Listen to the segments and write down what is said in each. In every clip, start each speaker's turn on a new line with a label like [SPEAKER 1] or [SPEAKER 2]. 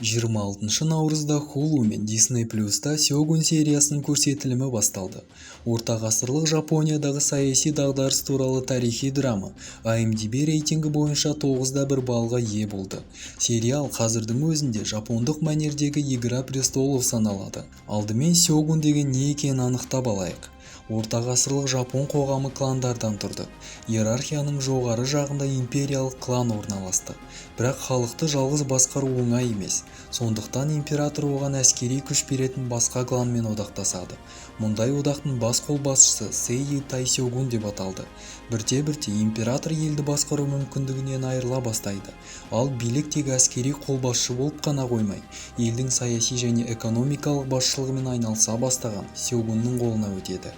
[SPEAKER 1] 26 наурызда Hulu мен Disney Plus-та Сёгун сериясының көрсетілімі басталды. Ортағасырлық Жапониядағы саяси дағдарыс туралы тарихи драма IMDb рейтингі бойынша 9,1 баллға ие болды. Сериал қазірдің өзінде жапондық мәнердегі Игра престолов саналады. Алдымен Сёгун деген не екенін анықтап алайық. Ортағасырлық Жапон қоғамы кландардан тұрды. Иерархияның жоғары жағында империялық клан орналасты. Бірақ халықты жалғыз басқару оңай емес. Сондықтан император оған әскери күш беретін басқа кланмен одақтасады. Мұндай одақтың бас қолбасшысы Сейи Тайсёгун деп аталды. Бірте-бірте император елді басқару мүмкіндігінен айырыла бастайды. Ал билік тек әскери қолбасшы болып қана қоймай, елдің саяси және экономикалық басшылығымен айналыса бастаған Сёгунның қолына өтеді.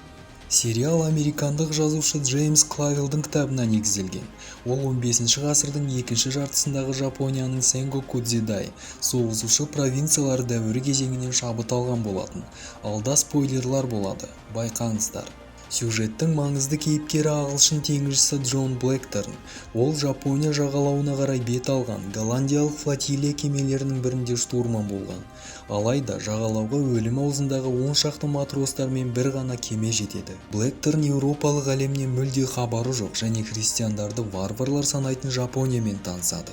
[SPEAKER 1] Сериал американдық жазушы Джеймс Клавелдің кітабына негізделген. Ол 15 ғасырдың екінші жартысындағы Жапонияның Сенгоку дзидай соғысушы провинциялар дәуірі кезеңінен шабыт алған болатын. Алда спойлерлар болады, байқаңыздар. Сюжеттің маңызды кейіпкері ағылшын теңізшісі Джон Блэкторн. Ол Жапония жағалауына қарай бет алған голландиялық флотилия кемелерінің бірінде штурман болған. Алайда жағалауға өлім аузындағы 10 шақты матростармен бір ғана кеме жетеді. Блэкторн еуропалық әлемнен мүлде хабары жоқ және христиандарды варварлар санайтын Жапониямен танысады.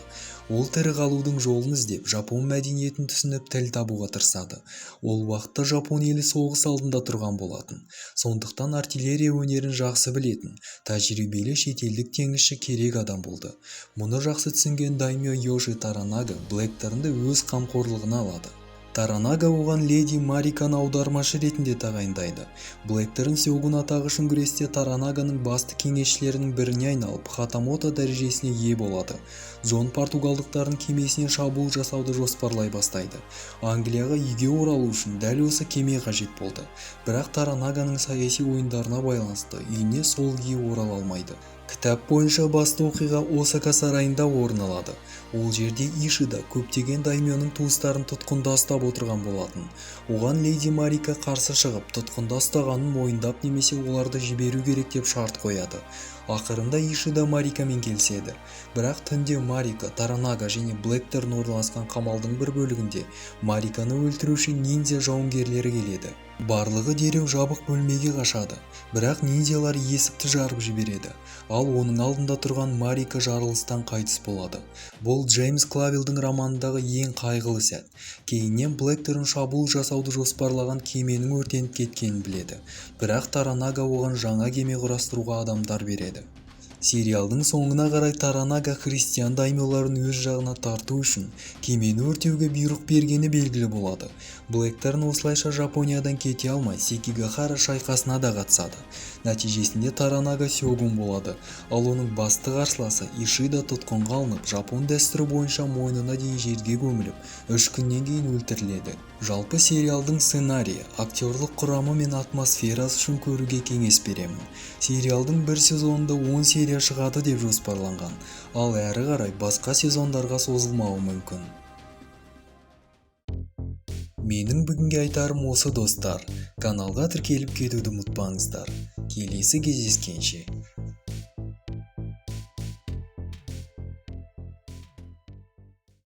[SPEAKER 1] Ол тірі қалудың жолын іздеп, Жапон мәдениетін түсініп тіл табуға тырысады. Ол уақытта Жапон елі соғыс алдында тұрған болатын. Сондықтан артиллерия өнерін жақсы білетін, тәжірибелі шетелдік теңізші керек адам болды. Мұны жақсы түсінген даймё Йоши Таранага Блэкторнды өз қамқорлығына алады. Таранага оған леди Мариканы аудармашы ретінде тағайындайды. Блэкторн Сёгун атағы үшін күресте Таранаганың басты кеңесшілерінің біріне айналып, хатамото дәрежесіне ие болады. Джон португалдықтардың кемесіне шабуыл жасауды жоспарлай бастайды. Англияға үйге оралу үшін дәл осы кеме қажет болды. Бірақ Таранаганың саяси ойындарына байланысты үйіне сол күйі орала алмайды. Кітап бойынша басты оқиға Осака сарайында орын алады. Ол жерде Ишида көптеген даймёның туыстарын тұтқында ұстап отырған болатын. Оған леди Марика қарсы шығып, тұтқында ұстағанын мойындап немесе оларды жіберу керек деп шарт қояды. Ақырында Ишида Марикамен келіседі. Бірақ түнде Марика, Таранага және Блэкторн орналасқан қамалдың бір бөлігінде Мариканы өлтіруші ниндзя жауынгерлері келеді. Барлығы дереу жабық бөлмеге қашады, бірақ ниндзялар есікті жарып жібереді. Ал оның алдында тұрған Марика жарылыстан қайтыс болады. Бұл Джеймс Клавелдің романындағы ең қайғылы сәт. Кейіннен Блэкторн шабуыл жасауды жоспарлаған кеменің өртеніп кеткенін біледі. Бірақ Таранага оған жаңа кеме құрастыруға адамдар береді. Сериалдың соңына қарай Таранага христиан даймёларын өз жағына тарту үшін кемені өртеуге бұйрық бергені белгілі болады. Блэкторн осылайша Жапониядан кете алмай Секигахара шайқасына да қатысады. Нәтижесінде Таранага Сёгун болады, ал оның басты қарсыласы Ишида тұтқынға алынып, Жапон дәстүрі бойынша мойнына дейін жерге көміліп, 3 күннен кейін өлтіріледі. Жалпы сериалдың сценарийі, актерлық құрамы мен атмосферасы үшін көруге кеңес беремін. Сериалдың бір сезонында 10 серия шығады деп жоспарланған, ал әрі қарай басқа сезондарға созылмауы мүмкін. Менің бүгінге айтарым осы достар. Каналға тіркеліп кетуді ұмытпаңыздар. Келесі кездескенше.